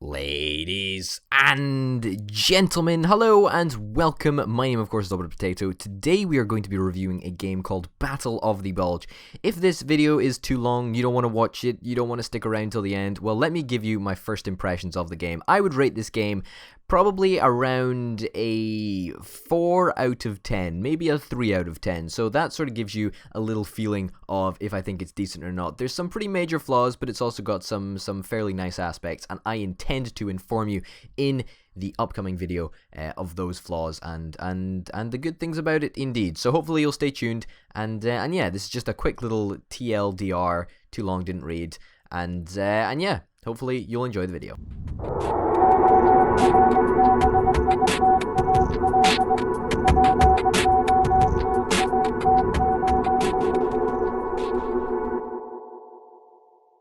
Ladies and gentlemen, hello and welcome. My name, of course, is Bulge Potato. Today we are going to be reviewing a game called Battle of the Bulge. If this video is too long, you don't want to watch it, you don't want to stick around till the end, well, let me give you my first impressions of the game. I would rate this game probably around a 4 out of 10, maybe a 3 out of 10. So that sort of gives you a little feeling of if I think it's decent or not. There's some pretty major flaws, but it's also got some fairly nice aspects, and I intend to inform you in the upcoming video of those flaws and the good things about it indeed. So hopefully you'll stay tuned, and yeah, this is just a quick little TLDR, too long didn't read, and yeah, hopefully you'll enjoy the video.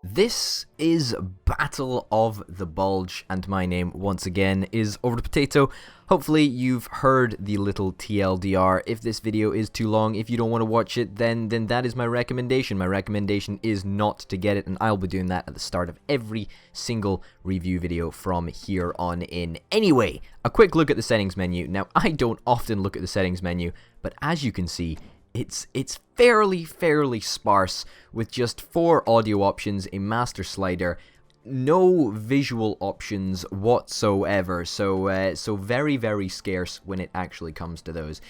This is Battle of the Bulge, and my name, once again, is Over the Potato. Hopefully you've heard the little TLDR. If this video is too long, if you don't want to watch it, then that is my recommendation. My recommendation is not to get it, and I'll be doing that at the start of every single review video from here on in. Anyway, a quick look at the settings menu. Now, I don't often look at the settings menu, but as you can see, it's fairly sparse, with just 4 audio options, a master slider, no visual options whatsoever, so very scarce when it actually comes to those.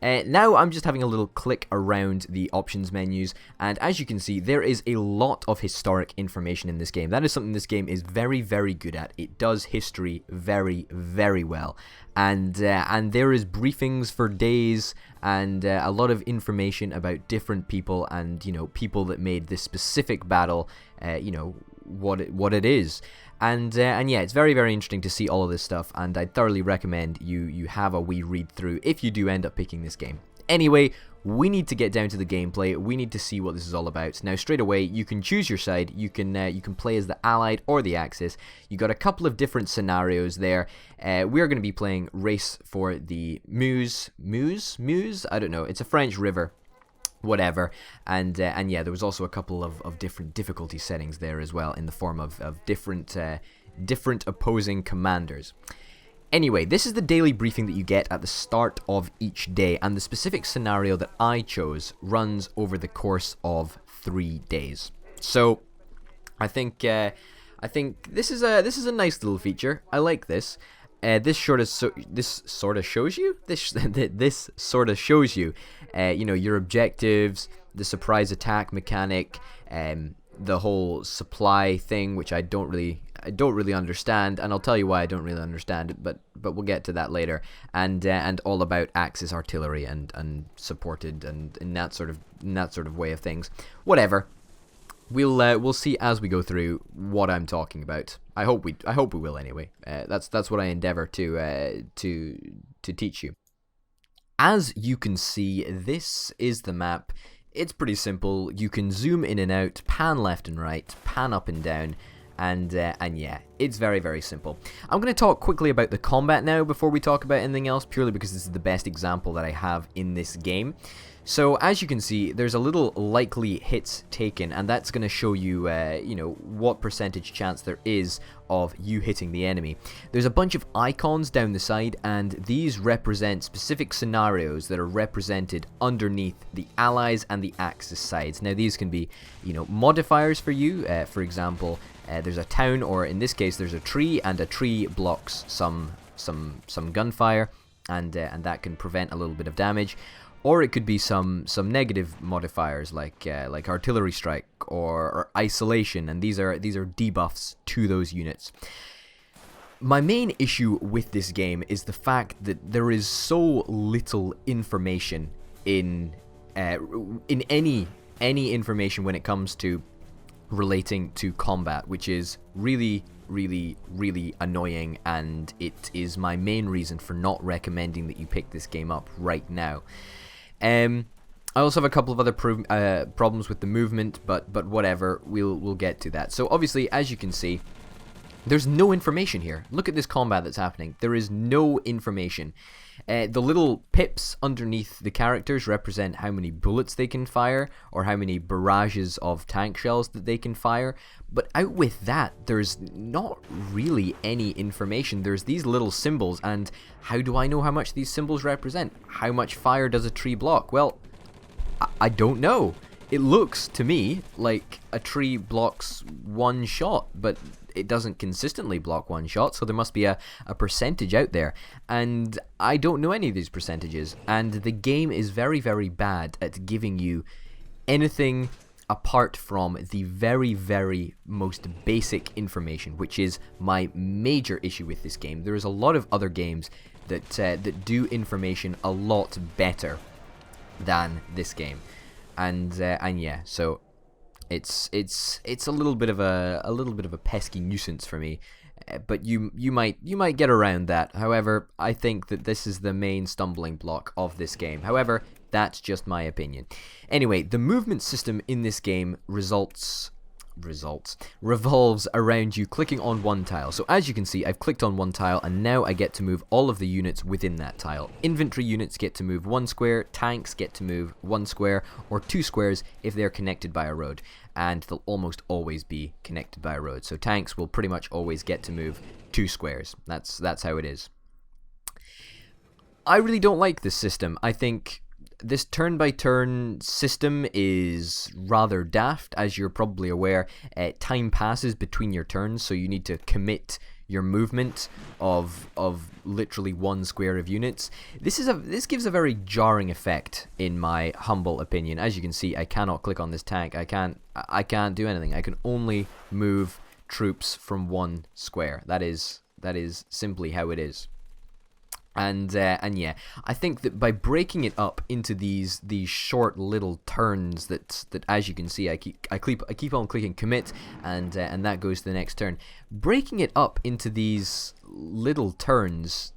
Now I'm just having a little click around the options menus, and as you can see, there is a lot of historic information in this game. That is something this game is very good at. It does history very well, and there is briefings for days, and a lot of information about different people, and people that made this specific battle, what it is. And yeah, it's very interesting to see all of this stuff, and I'd thoroughly recommend you have a wee read through if you do end up picking this game. Anyway, we need to get down to the gameplay. We need to see what this is all about. Now, straight away, you can choose your side. You can play as the Allied or the Axis. You got a couple of different scenarios there. We're going to be playing Race for the Meuse? I don't know. It's a French river. Whatever, and yeah, there was also a couple of different difficulty settings there as well, in the form of different opposing commanders. Anyway, this is the daily briefing that you get at the start of each day, and the specific scenario that I chose runs over the course of 3 days. So, I think this is a nice little feature. I like this. This sort of shows you your objectives, the surprise attack mechanic, the whole supply thing, which I don't really understand, and I'll tell you why I don't really understand it, but we'll get to that later, and all about Axis artillery and supported and in that sort of way of things. Whatever. We'll see as we go through what I'm talking about. I hope we will anyway. That's what I endeavor to teach you. As you can see, this is the map. It's pretty simple. You can zoom in and out, pan left and right, pan up and down, and yeah, it's very simple. I'm going to talk quickly about the combat now before we talk about anything else, purely because this is the best example that I have in this game. So as you can see, there's a little likely hits taken, and that's going to show you, what percentage chance there is of you hitting the enemy. There's a bunch of icons down the side, and these represent specific scenarios that are represented underneath the Allies and the Axis sides. Now these can be, modifiers for you. For example, there's a town, or in this case, there's a tree, and a tree blocks some gunfire, and that can prevent a little bit of damage. Or it could be some negative modifiers like artillery strike or isolation, and these are debuffs to those units. My main issue with this game is the fact that there is so little information in any information when it comes to relating to combat, which is really annoying, and it is my main reason for not recommending that you pick this game up right now. I also have a couple of other problems with the movement, but whatever, we'll get to that. So obviously, as you can see, There's no information here. Look at this combat that's happening. There is no information. The little pips underneath the characters represent how many bullets they can fire or how many barrages of tank shells that they can fire. But out with that, there's not really any information. There's these little symbols, and how do I know how much these symbols represent? How much fire does a tree block? Well, I don't know. It looks to me like a tree blocks one shot, but it doesn't consistently block one shot, so there must be a percentage out there, and I don't know any of these percentages, and the game is very, very bad at giving you anything apart from the very, very most basic information, which is my major issue with this game. There is a lot of other games that do information a lot better than this game, and yeah, so it's a little bit of a pesky nuisance for me, but you might get around that. However, I think that this is the main stumbling block of this game. However, that's just my opinion. Anyway, the movement system in this game revolves around you clicking on one tile. So as you can see, I've clicked on one tile, and now I get to move all of the units within that tile. Infantry units get to move 1 square, tanks get to move 1 square or 2 squares if they're connected by a road, and they'll almost always be connected by a road. So tanks will pretty much always get to move 2 squares. That's how it is. I really don't like this system. I think this turn-by-turn system is rather daft. As you're probably aware, time passes between your turns, so you need to commit your movement of literally 1 square of units. This gives a very jarring effect, in my humble opinion. As you can see, I cannot click on this tank. I can't do anything. I can only move troops from 1 square. That is simply how it is. And yeah, I think that by breaking it up into these short little turns that as you can see, I keep on clicking commit, and that goes to the next turn. Breaking it up into these little turns,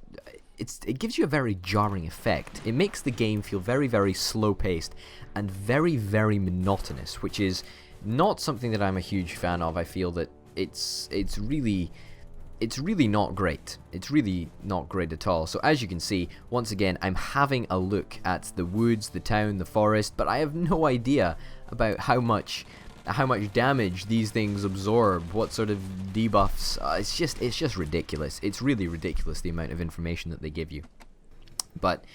it gives you a very jarring effect. It makes the game feel very, very slow paced and very, very monotonous, which is not something that I'm a huge fan of. I feel that it's really not great. It's really not great at all. So as you can see, once again, I'm having a look at the woods, the town, the forest, but I have no idea about how much damage these things absorb, what sort of debuffs. It's just ridiculous. It's really ridiculous, the amount of information that they give you. But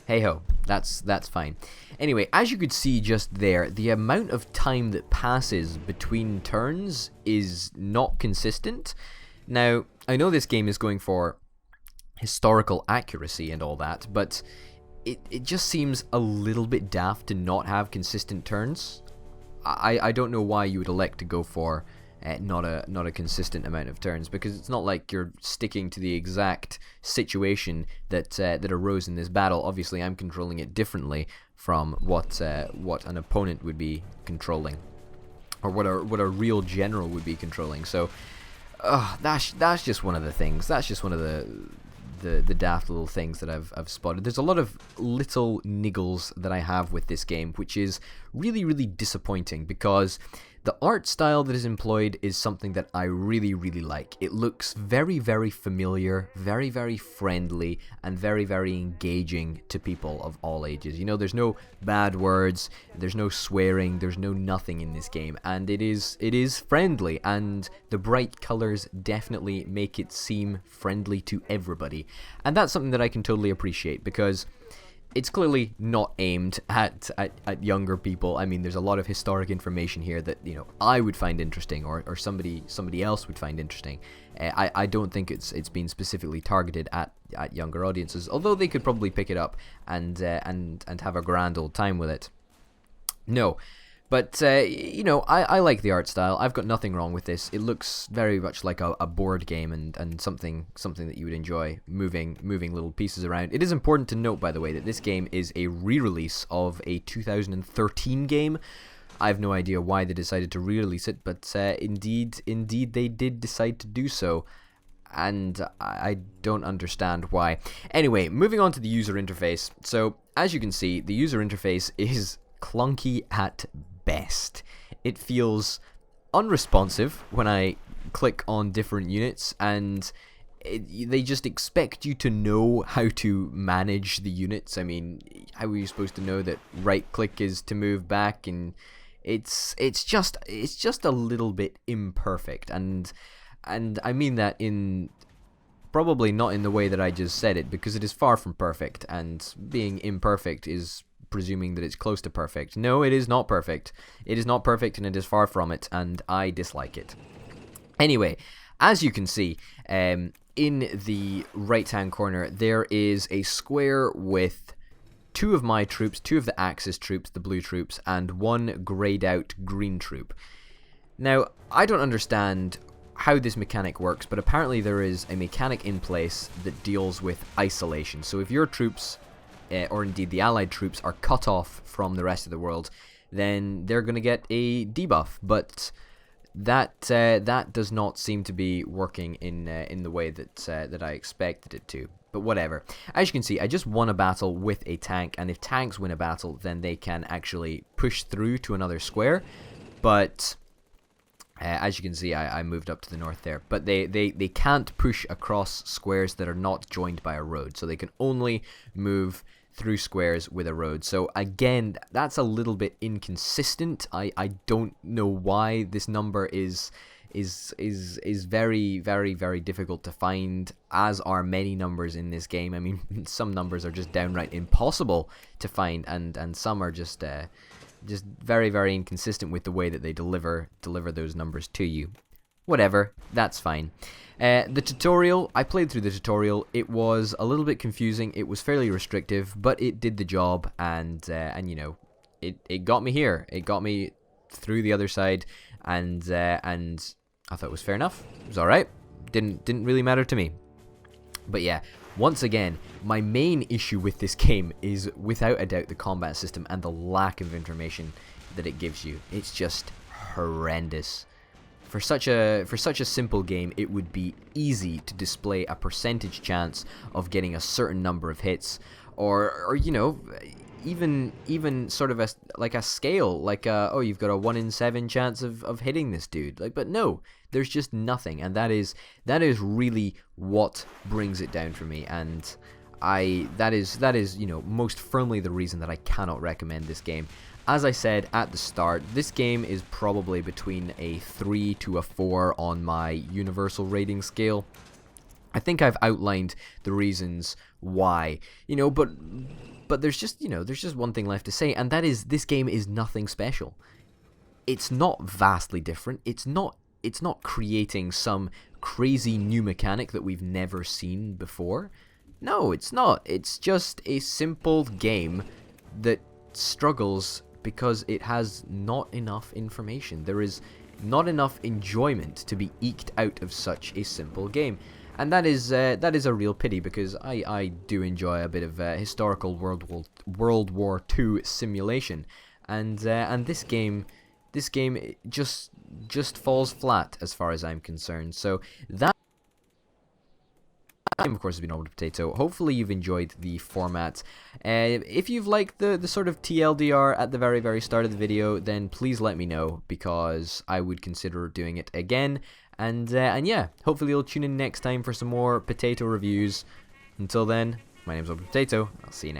hey ho, that's fine. Anyway, as you could see just there, the amount of time that passes between turns is not consistent. Now, I know this game is going for historical accuracy and all that, but it just seems a little bit daft to not have consistent turns. I don't know why you would elect to go for not a consistent amount of turns, because it's not like you're sticking to the exact situation that arose in this battle. Obviously, I'm controlling it differently from what an opponent would be controlling, or what a real general would be controlling. So that's just one of the things. That's just one of the daft little things that I've spotted. There's a lot of little niggles that I have with this game, which is really, really disappointing, because the art style that is employed is something that I really, really like. It looks very, very familiar, very, very friendly, and very, very engaging to people of all ages. You know, there's no bad words, there's no swearing, there's no nothing in this game, and it is friendly, and the bright colors definitely make it seem friendly to everybody. And that's something that I can totally appreciate, because it's clearly not aimed at younger people. I mean, there's a lot of historic information here that, you know, I would find interesting, or somebody else would find interesting. I don't think it's been specifically targeted at younger audiences, although they could probably pick it up and have a grand old time with it. No. But, you know, I like the art style. I've got nothing wrong with this. It looks very much like a board game, and something that you would enjoy, moving little pieces around. It is important to note, by the way, that this game is a re-release of a 2013 game. I have no idea why they decided to re-release it, but indeed they did decide to do so. And I don't understand why. Anyway, moving on to the user interface. So, as you can see, the user interface is clunky at best. It feels unresponsive when I click on different units, and they just expect you to know how to manage the units. I mean, how are you supposed to know that right click is to move back? And it's just a little bit imperfect, and I mean that in probably not in the way that I just said it, because it is far from perfect, and being imperfect is presuming that it's close to perfect. No, it is not perfect. It is not perfect, and it is far from it, and I dislike it. Anyway, as you can see, in the right-hand corner, there is a square with 2 of my troops, 2 of the Axis troops, the blue troops, and 1 grayed-out green troop. Now, I don't understand how this mechanic works, but apparently there is a mechanic in place that deals with isolation. So if your troops, or indeed the allied troops, are cut off from the rest of the world, then they're going to get a debuff. But that does not seem to be working in the way that I expected it to. But whatever. As you can see, I just won a battle with a tank, and if tanks win a battle, then they can actually push through to another square. But as you can see, I moved up to the north there. But they can't push across squares that are not joined by a road. So they can only move through squares with a road. So again, that's a little bit inconsistent. I don't know why this number is very, very, very difficult to find, as are many numbers in this game. I mean, some numbers are just downright impossible to find, and some are just very, very inconsistent with the way that they deliver those numbers to you. Whatever, that's fine. The tutorial, I played through the tutorial. It was a little bit confusing. It was fairly restrictive, but it did the job, and you know, it got me here. It got me through the other side, and I thought it was fair enough. It was all right. Didn't really matter to me. But yeah, once again, my main issue with this game is without a doubt the combat system and the lack of information that it gives you. It's just horrendous. For such a simple game, it would be easy to display a percentage chance of getting a certain number of hits, or you know, even sort of like a scale, like oh, you've got a 1 in 7 chance of hitting this dude. Like, but no, there's just nothing, and that is really what brings it down for me, and that is you know, most firmly the reason that I cannot recommend this game. As I said at the start, this game is probably between a 3 to a 4 on my universal rating scale. I think I've outlined the reasons why, you know, but there's just, you know, there's just one thing left to say, and that is this game is nothing special. It's not vastly different. It's not creating some crazy new mechanic that we've never seen before. No, it's not. It's just a simple game that struggles because it has not enough information. There is not enough enjoyment to be eked out of such a simple game. And that is a real pity, because I do enjoy a bit of historical World War II simulation, and this game just falls flat as far as I'm concerned. So that game, of course, has been Over the Potato. Hopefully you've enjoyed the format. If you've liked the sort of TLDR at the very, very start of the video, then please let me know, because I would consider doing it again. And yeah, hopefully you'll tune in next time for some more potato reviews. Until then, my name's Over the Potato. I'll see you next.